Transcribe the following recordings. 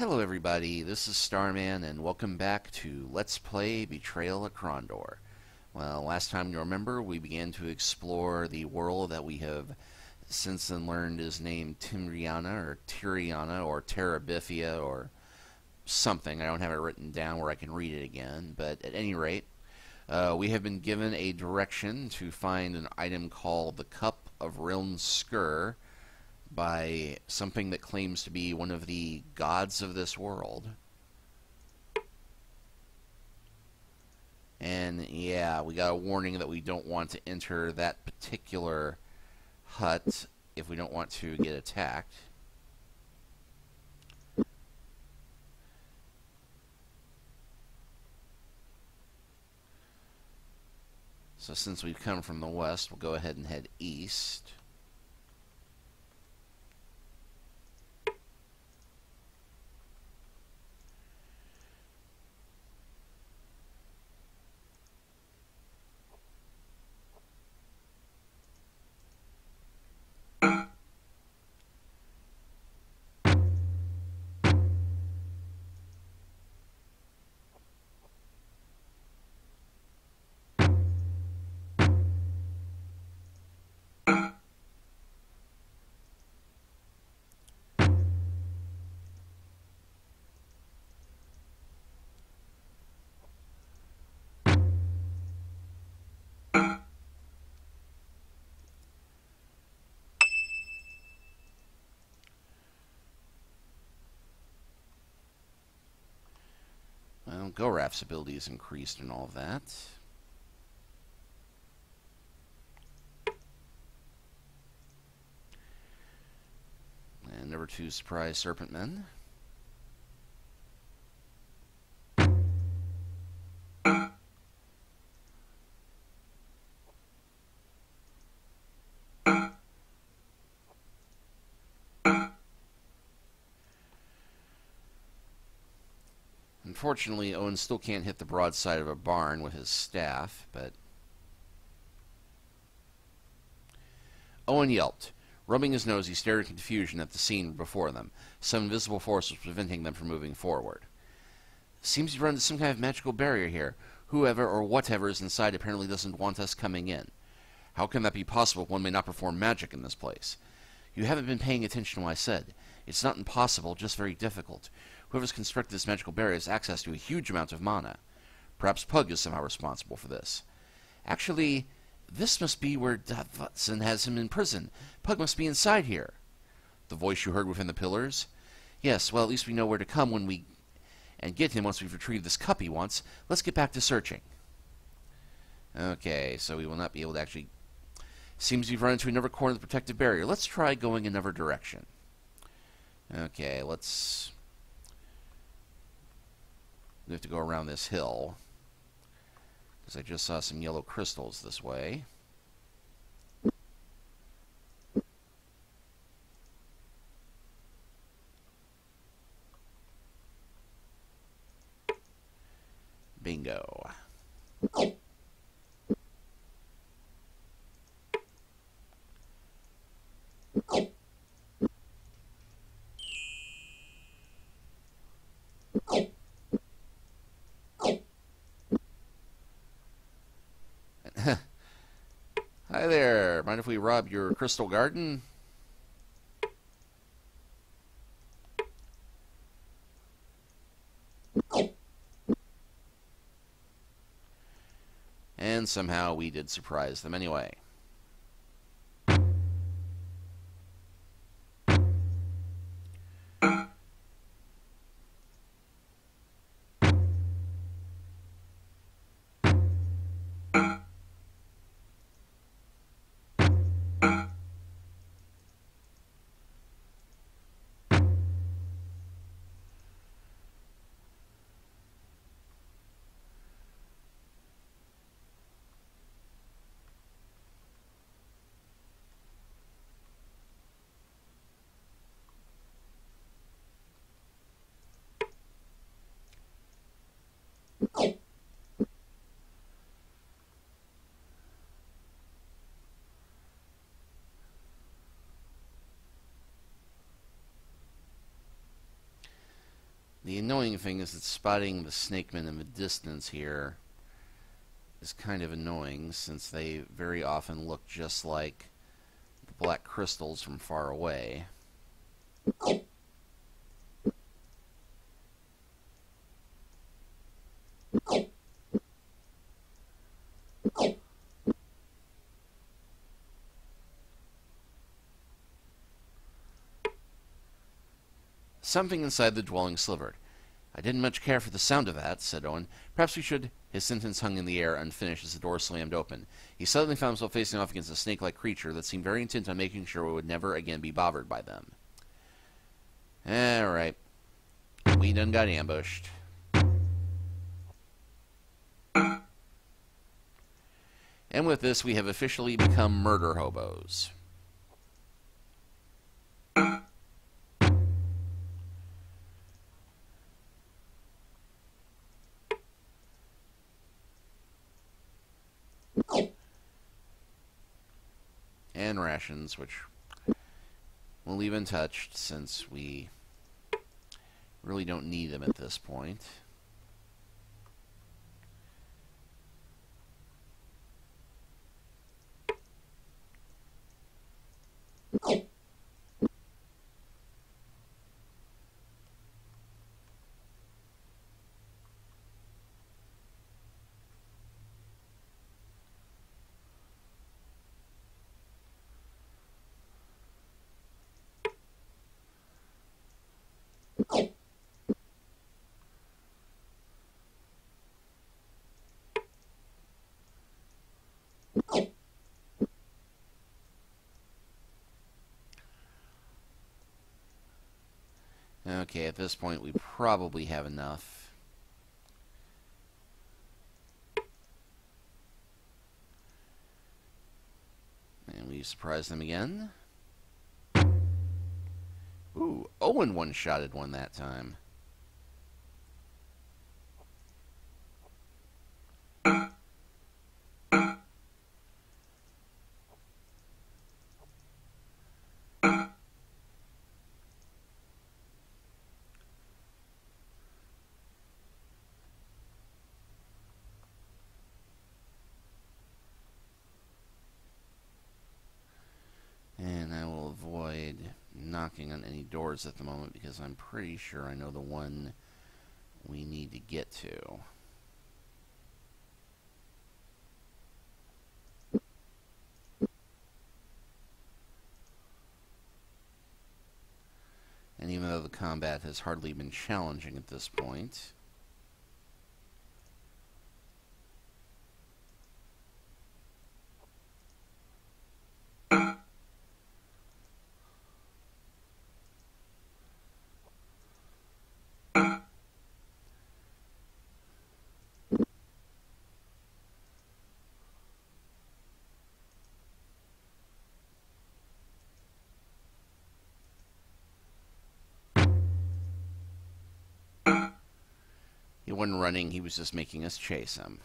Hello everybody, this is Starman and welcome back to Let's Play Betrayal at Krondor. Well, last time you remember we began to explore the world that we have since then learned is named Tyriana or Terabithia or something. I don't have it written down where I can read it again, but at any rate, we have been given a direction to find an item called the Cup of Riln Skur by something that claims to be one of the gods of this world. And yeah, we got a warning that we don't want to enter that particular hut if we don't want to get attacked. So since we've come from the west, we'll go ahead and head east. Well, Goraf's ability is increased and all of that. And number 2, Surprise Serpentmen. Unfortunately, Owen still can't hit the broadside of a barn with his staff, but... Owen yelped. Rubbing his nose, he stared in confusion at the scene before them. Some invisible force was preventing them from moving forward. Seems you've run into some kind of magical barrier here. Whoever or whatever is inside apparently doesn't want us coming in. How can that be possible if one may not perform magic in this place? You haven't been paying attention to what I said. It's not impossible, just very difficult. Whoever's constructed this magical barrier has access to a huge amount of mana. Perhaps Pug is somehow responsible for this. Actually, this must be where Dvatson has him in prison. Pug must be inside here. The voice you heard within the pillars? Yes, well, at least we know where to come when we... and get him once we've retrieved this cup he wants. Let's get back to searching. Okay, so we will not be able to actually... Seems we've run into another corner of the protective barrier. Let's try going another direction. Okay, let's... We have to go around this hill, because I just saw some yellow crystals this way. Bingo. Hi there. Mind if we rob your crystal garden? And somehow we did surprise them anyway. The annoying thing is that spotting the snakemen in the distance here is kind of annoying, since they very often look just like the black crystals from far away. Something inside the dwelling slivered. "I didn't much care for the sound of that," said Owen. "Perhaps we should—" His sentence hung in the air, unfinished, as the door slammed open. He suddenly found himself facing off against a snake-like creature that seemed very intent on making sure we would never again be bothered by them. Alright. We done got ambushed. And with this, we have officially become murder hobos. And rations, which we'll leave untouched, since we really don't need them at this point. Okay, at this point we probably have enough. And we surprise them again. Ooh, Owen one-shotted one that time. And I will avoid knocking on any doors at the moment, because I'm pretty sure I know the one we need to get to. And even though the combat has hardly been challenging at this point, he wasn't running, he was just making us chase him.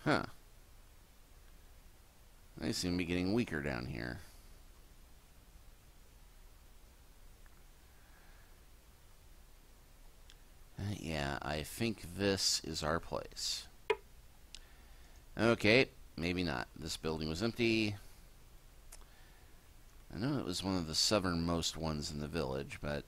Huh. They seem to be getting weaker down here. Yeah, I think this is our place. Okay, maybe not. This building was empty. I know it was one of the southernmost ones in the village, but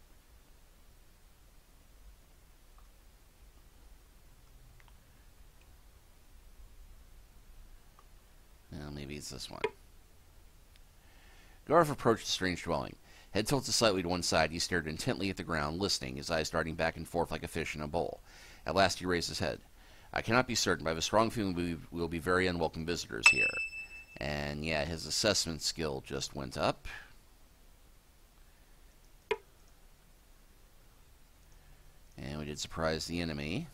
well, maybe it's this one. Garth approached the strange dwelling. Head tilted slightly to one side, he stared intently at the ground, listening, his eyes darting back and forth like a fish in a bowl. At last he raised his head. "I cannot be certain, but I have a strong feeling we will be very unwelcome visitors here." And yeah, his assessment skill just went up. could surprise the enemy.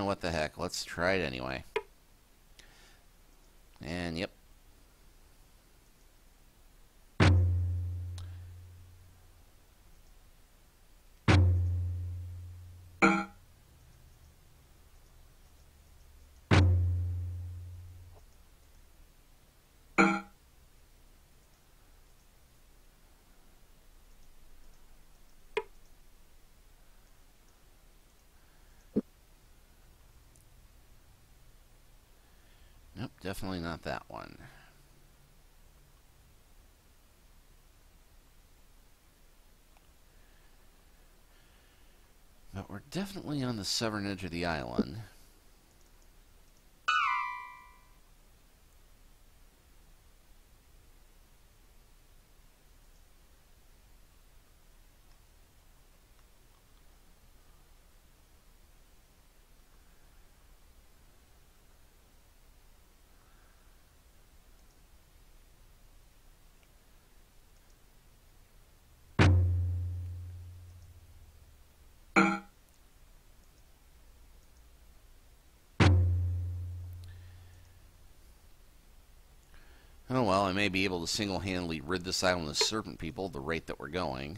What the heck? Let's try it anyway. And yep. Nope, definitely not that one. But we're definitely on the southern edge of the island. Oh well, I may be able to single-handedly rid this island of serpent people at the rate that we're going.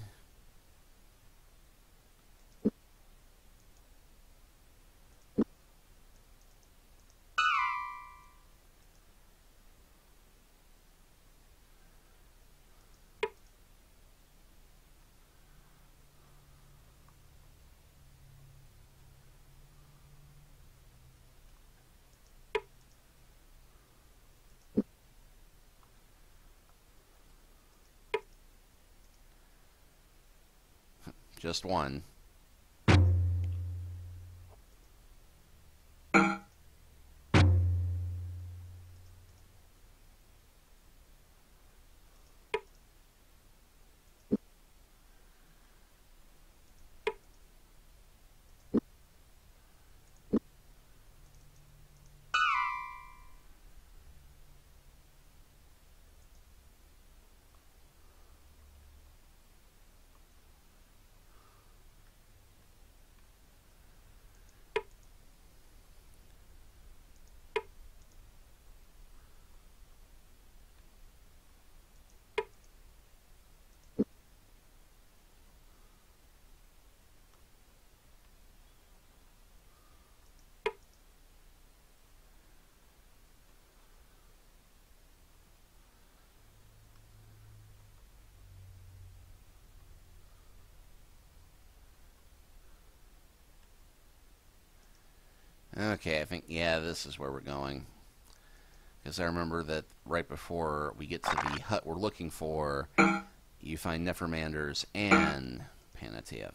Just one. Okay, I think, yeah, this is where we're going. Because I remember that right before we get to the hut we're looking for, you find Nefermanders and Panatiev.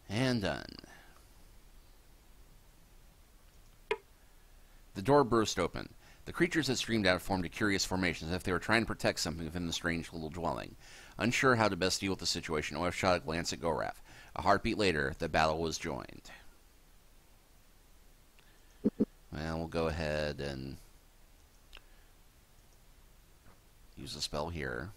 And done. The door burst open. The creatures that streamed out formed a curious formation as if they were trying to protect something within the strange little dwelling. Unsure how to best deal with the situation, Oef shot a glance at Goraf. A heartbeat later, the battle was joined. Well, we'll go ahead and use a spell here.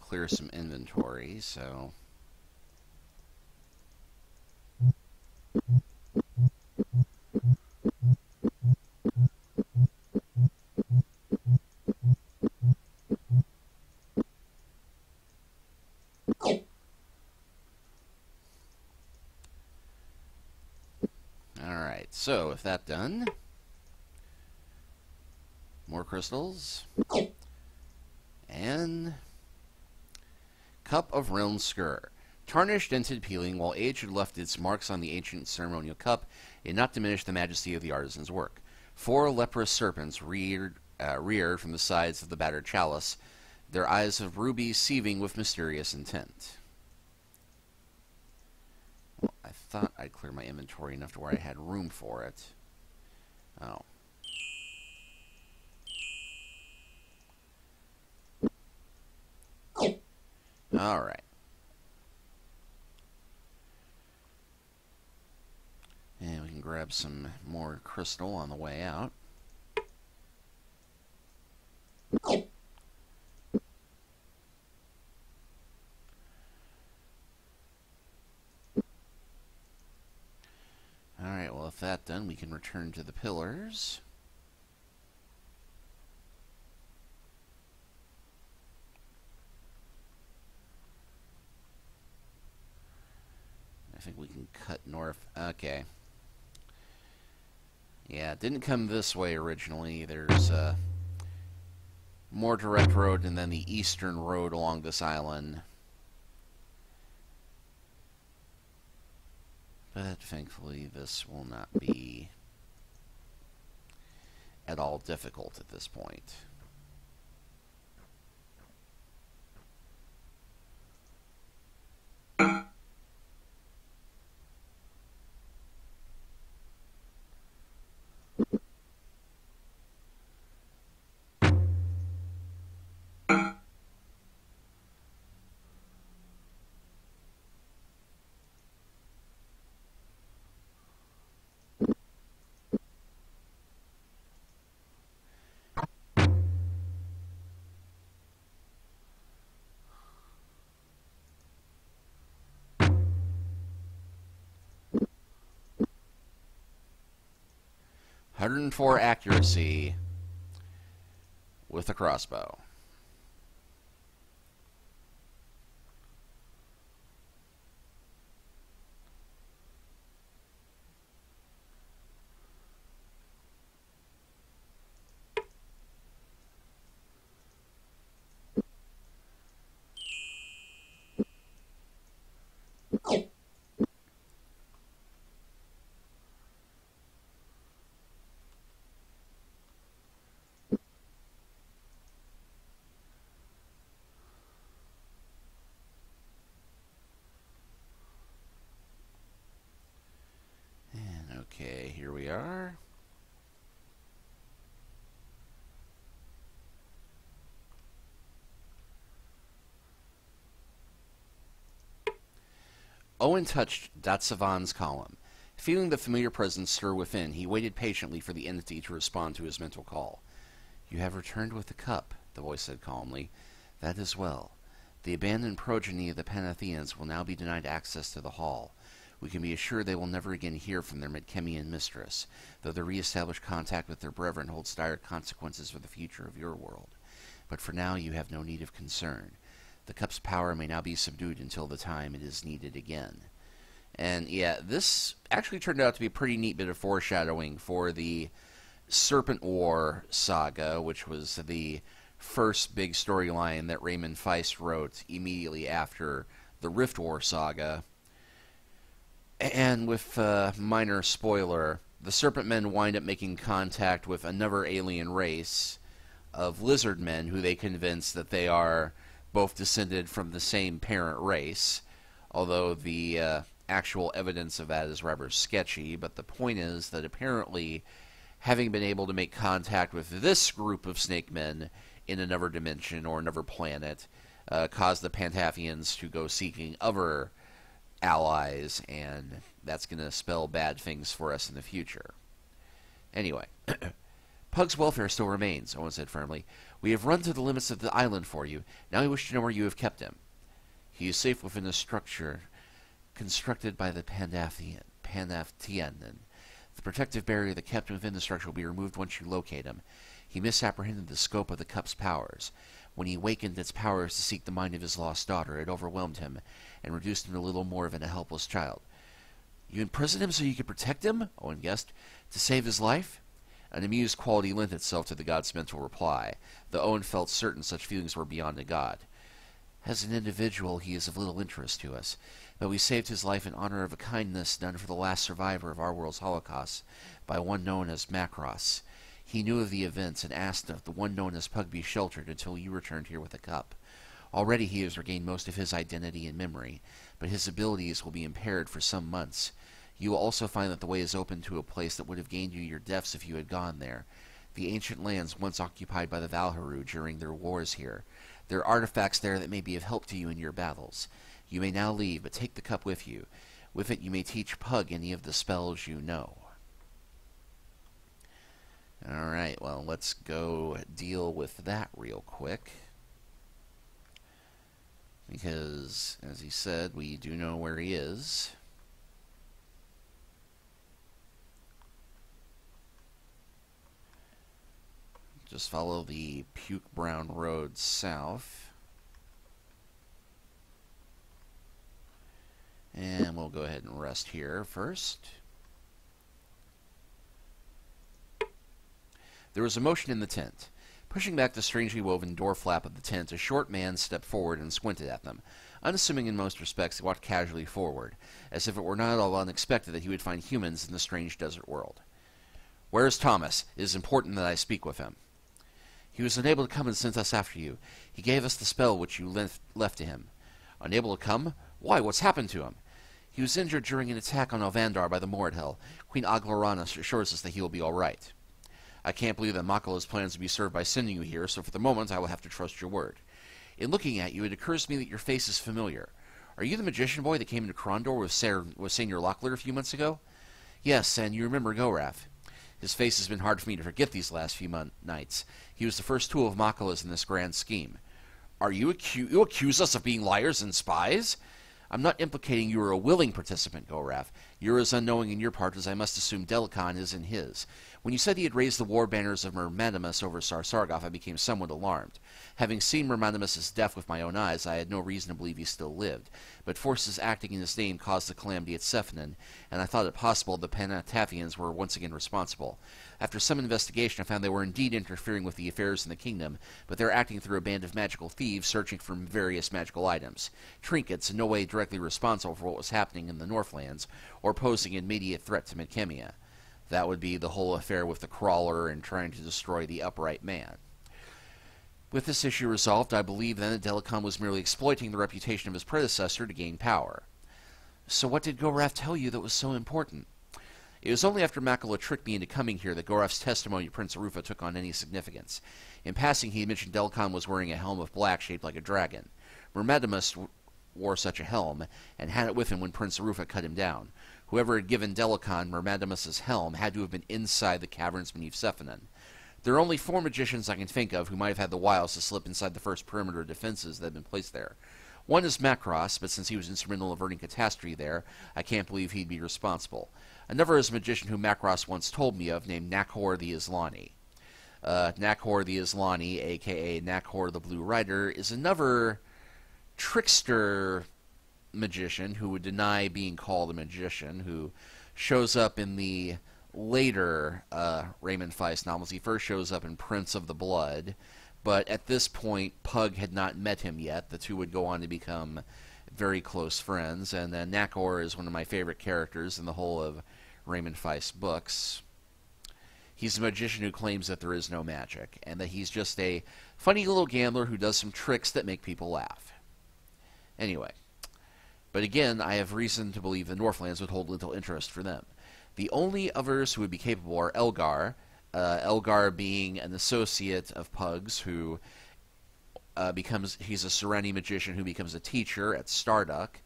clear some inventory, so... Alright, so with that done, more crystals, and Cup of Realm Skur. Tarnished, dented, peeling, while age had left its marks on the ancient ceremonial cup, it did not diminish the majesty of the artisan's work. 4 leprous serpents reared from the sides of the battered chalice, their eyes of rubies seething with mysterious intent. Well, I thought I'd clear my inventory enough to where I had room for it. Oh. Alright. And we can grab some more crystal on the way out. Alright, well, with that done, we can return to the pillars. I think we can cut north. Okay. Yeah, it didn't come this way originally. There's a more direct road and then the eastern road along this island. But thankfully this will not be at all difficult at this point. .104 accuracy with a crossbow. Okay, here we are. Owen touched Datsavan's column. Feeling the familiar presence stir within, he waited patiently for the entity to respond to his mental call. "You have returned with the cup," the voice said calmly. "That is well. The abandoned progeny of the Panatheans will now be denied access to the hall. We can be assured they will never again hear from their Midkemian mistress, though the re-established contact with their brethren holds dire consequences for the future of your world. But for now you have no need of concern. The cup's power may now be subdued until the time it is needed again." And yeah, this actually turned out to be a pretty neat bit of foreshadowing for the Serpent War saga, which was the first big storyline that Raymond Feist wrote immediately after the Rift War saga. And with minor spoiler, the Serpent Men wind up making contact with another alien race of lizard men who they convince that they are both descended from the same parent race, although the actual evidence of that is rather sketchy. But the point is that apparently, having been able to make contact with this group of snake men in another dimension or another planet caused the Pantaphians to go seeking other allies, and that's going to spell bad things for us in the future. Anyway, Pug's welfare still remains, Owen said firmly. We have run to the limits of the island for you. Now we wish to know where you have kept him. He is safe within a structure constructed by the Pandathian. The protective barrier that kept him within the structure will be removed once you locate him. He misapprehended the scope of the cup's powers. When he awakened its powers to seek the mind of his lost daughter, it overwhelmed him and reduced him to little more than a helpless child. You imprisoned him so you could protect him? Owen guessed. To save his life? An amused quality lent itself to the god's mental reply, though Owen felt certain such feelings were beyond a god. As an individual, he is of little interest to us, but we saved his life in honor of a kindness done for the last survivor of our world's Holocaust by one known as Macross. He knew of the events and asked that the one known as Pug be sheltered until you returned here with a cup. Already he has regained most of his identity and memory, but his abilities will be impaired for some months. You will also find that the way is open to a place that would have gained you your deaths if you had gone there. The ancient lands once occupied by the Valharu during their wars here. There are artifacts there that may be of help to you in your battles. You may now leave, but take the cup with you. With it you may teach Pug any of the spells you know. Alright, well, let's go deal with that real quick. Because, as he said, we do know where he is. Just follow the Puke Brown Road south. And we'll go ahead and rest here first. There was a motion in the tent. Pushing back the strangely woven door flap of the tent, a short man stepped forward and squinted at them. Unassuming in most respects, he walked casually forward, as if it were not at all unexpected that he would find humans in the strange desert world. "Where is Thomas? It is important that I speak with him." "He was unable to come and sent us after you. He gave us the spell which you left to him." "Unable to come? Why, what's happened to him?" "He was injured during an attack on Ovandar by the Mordhel. Queen Aglarana assures us that he will be all right." "I can't believe that Makala's plans to be served by sending you here, so for the moment I will have to trust your word. In looking at you, it occurs to me that your face is familiar. Are you the magician boy that came into Krondor with Senior Locklear a few months ago?" "Yes, and you remember Goraf. His face has been hard for me to forget these last few nights. He was the first tool of Makala's in this grand scheme." "Are you accuse us of being liars and spies?" "I'm not implicating you are a willing participant, Goraf. You're as unknowing in your part as I must assume Delican is in his. When you said he had raised the war banners of Myrmanimus over Sarsargoth, I became somewhat alarmed. Having seen Myrmanimus's death with my own eyes, I had no reason to believe he still lived. But forces acting in his name caused the calamity at Sephinan, and I thought it possible the Pandathians were once again responsible. After some investigation, I found they were indeed interfering with the affairs in the kingdom, but they're acting through a band of magical thieves searching for various magical items. Trinkets in no way directly responsible for what was happening in the Northlands, or posing an immediate threat to Midkemia. That would be the whole affair with the Crawler and trying to destroy the Upright Man. With this issue resolved, I believe then that Delican was merely exploiting the reputation of his predecessor to gain power." "So what did Goraf tell you that was so important?" "It was only after Makala tricked me into coming here that Goraf's testimony to Prince Arufa took on any significance. In passing, he mentioned Delican was wearing a helm of black shaped like a dragon. Myrmanimus wore such a helm, and had it with him when Prince Arufa cut him down. Whoever had given Delican Myrmanimus's helm had to have been inside the caverns beneath Sephinan. There are only 4 magicians I can think of who might have had the wiles to slip inside the first perimeter of defenses that had been placed there. One is Macross, but since he was instrumental in averting catastrophe there, I can't believe he'd be responsible. Another is a magician who Macross once told me of, named Nakhor the Islani. Nakhor the Islani, a.k.a. Nakhor the Blue Rider, is another trickster magician who would deny being called a magician, who shows up in the later Raymond Feist novels. He first shows up in Prince of the Blood, but at this point Pug had not met him yet. The two would go on to become very close friends, and Nakhor is one of my favorite characters in the whole of Raymond Feist books. He's a magician who claims that there is no magic, and that he's just a funny little gambler who does some tricks that make people laugh. Anyway, but again, I have reason to believe the Northlands would hold little interest for them. The only others who would be capable are Elgar, Elgar being an associate of Pug's who he's a Sereni magician who becomes a teacher at Starduck.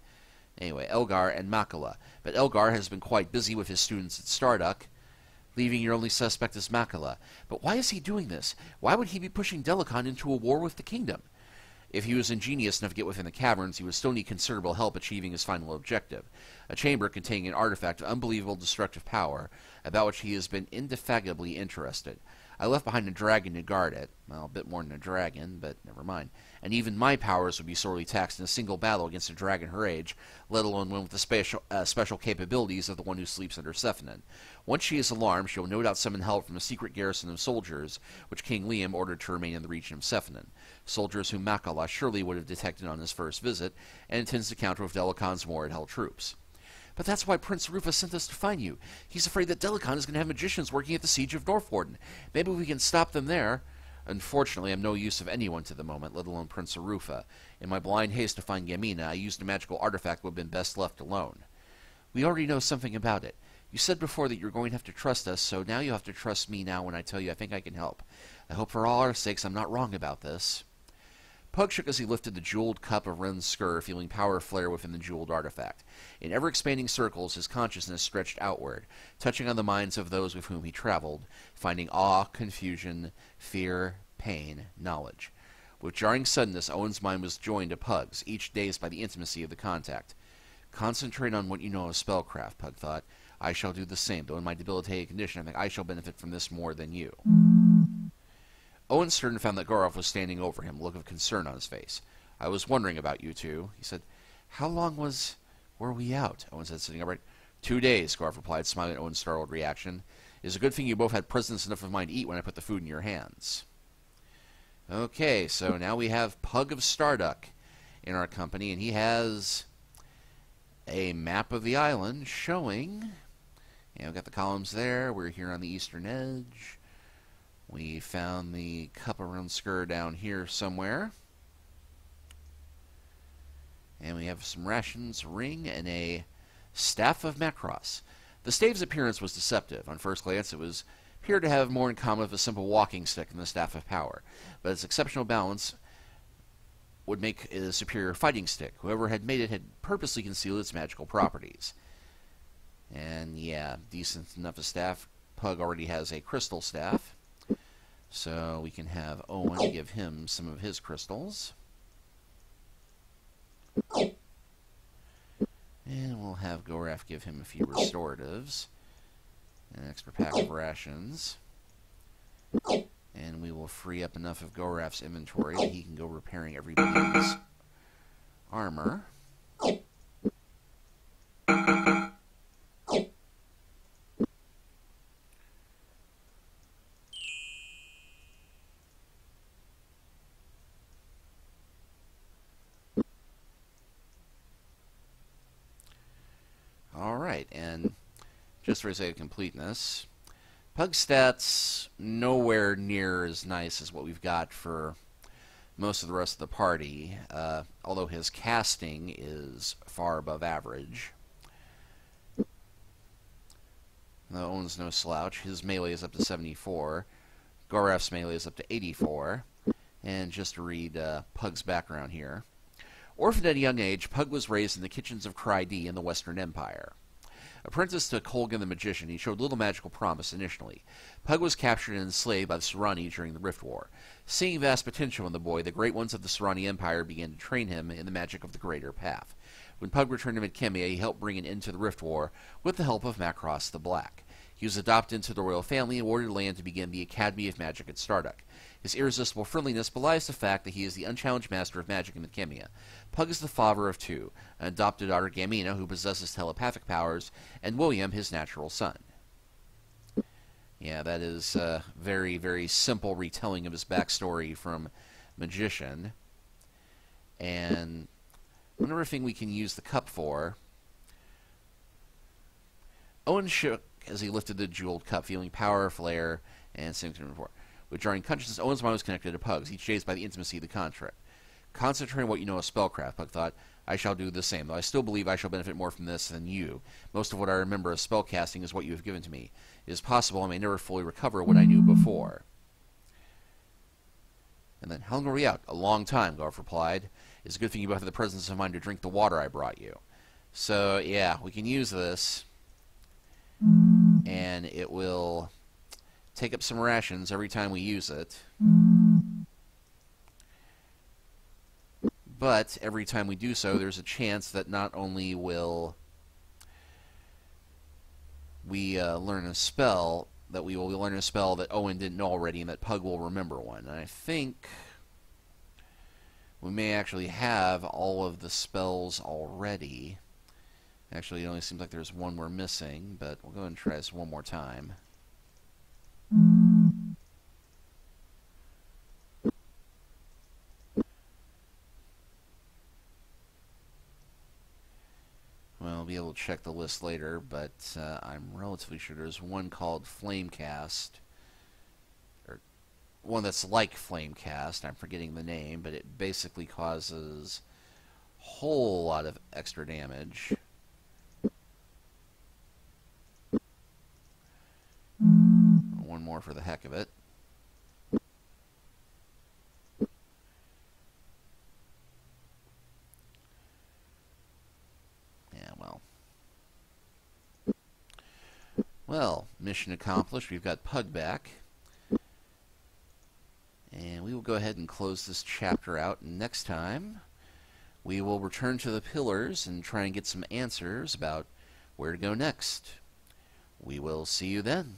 Anyway, Elgar and Makala. But Elgar has been quite busy with his students at Starduck, leaving your only suspect as Makala. But why is he doing this? Why would he be pushing Delicon into a war with the kingdom? If he was ingenious enough to get within the caverns, he would still need considerable help achieving his final objective, a chamber containing an artifact of unbelievable destructive power, about which he has been indefatigably interested. I left behind a dragon to guard it. Well, a bit more than a dragon, but never mind. And even my powers would be sorely taxed in a single battle against a dragon her age, let alone one with the special capabilities of the one who sleeps under Sephinon. Once she is alarmed, she will no doubt summon help from a secret garrison of soldiers, which King Liam ordered to remain in the region of Sephinon. Soldiers whom Makala surely would have detected on his first visit, and intends to counter with Delicon's more at held troops. But that's why Prince Rufa sent us to find you. He's afraid that Delicon is going to have magicians working at the siege of Northwarden. Maybe we can stop them there. Unfortunately, I'm no use of anyone to the moment, let alone Prince Rufa. In my blind haste to find Gamina, I used a magical artifact that would have been best left alone. We already know something about it. You said before that you're going to have to trust us, so now you have to trust me now when I tell you I think I can help. I hope for all our sakes I'm not wrong about this. Pug shook as he lifted the jeweled cup of Ren's Skur, feeling power flare within the jeweled artifact. In ever-expanding circles, his consciousness stretched outward, touching on the minds of those with whom he traveled, finding awe, confusion, fear, pain, knowledge. With jarring suddenness, Owen's mind was joined to Pug's, each dazed by the intimacy of the contact. Concentrate on what you know of spellcraft, Pug thought. I shall do the same, though in my debilitated condition I think I shall benefit from this more than you. Owen turned and found that Goroff was standing over him, a look of concern on his face. I was wondering about you two, he said. How long were we out? Owen said, sitting upright. 2 days, Goroff replied, smiling at Owen's startled reaction. It is a good thing you both had presence enough of mind to eat when I put the food in your hands. Okay, so now we have Pug of Starduck in our company, and he has a map of the island showing... Yeah, we've got the columns there. We're here on the eastern edge. We found the cup of Ren's Skur down here somewhere. And we have some rations, a ring, and a staff of Macross. The stave's appearance was deceptive. On first glance, it appeared to have more in common with a simple walking stick than the staff of power. But its exceptional balance would make it a superior fighting stick. Whoever had made it had purposely concealed its magical properties. And yeah, decent enough a staff. Pug already has a crystal staff. So we can have Owen give him some of his crystals. And we'll have Goraf give him a few restoratives. An extra pack of rations. And we will free up enough of Goraf's inventory that he can go repairing everybody's armor. Alright, and just for the sake of completeness, Pug's stats nowhere near as nice as what we've got for most of the rest of the party, although his casting is far above average. Though Owen's no slouch, his melee is up to 74, Goraf's melee is up to 84, and just to read Pug's background here. Orphaned at a young age, Pug was raised in the kitchens of Krydee in the Western Empire. Apprenticed to Kolgan the Magician, he showed little magical promise initially. Pug was captured and enslaved by the Serani during the Rift War. Seeing vast potential in the boy, the Great Ones of the Serani Empire began to train him in the magic of the Greater Path. When Pug returned to Midkemia, he helped bring an end to the Rift War with the help of Macross the Black. He was adopted into the royal family and awarded land to begin the Academy of Magic at Starduck. His irresistible friendliness belies the fact that he is the unchallenged master of magic in Midkemia. Pug is the father of two, an adopted daughter Gamina, who possesses telepathic powers, and William, his natural son. Yeah, that is a very, very simple retelling of his backstory from Magician. And another thing we can use the cup for... Owen shook as he lifted the jeweled cup, feeling power, flare, and symptom report. With jarring consciousness, Owen's mind was connected to Pug's, each dazed by the intimacy of the contract. Concentrating on what you know of spellcraft, Pug thought, I shall do the same, though I still believe I shall benefit more from this than you. Most of what I remember of spellcasting is what you have given to me. It is possible I may never fully recover what I knew before. And then, how long are we out? A long time, Garf replied. It's a good thing you both have the presence of mind to drink the water I brought you. So, yeah, we can use this. and it will take up some rations every time we use it. But every time we do so, there's a chance that not only will we learn a spell, that we will learn a spell that Owen didn't know already, and that Pug will remember one. And I think we may actually have all of the spells already. Actually, it only seems like there's one we're missing, but we'll go ahead and try this one more time. Well, I'll be able to check the list later, but I'm relatively sure there's one called Flamecast, or one that's like Flamecast. I'm forgetting the name, but it basically causes a whole lot of extra damage. One more for the heck of it. Well, mission accomplished. We've got Pug back. And we will go ahead and close this chapter out. Next time, we will return to the pillars and try and get some answers about where to go next. We will see you then.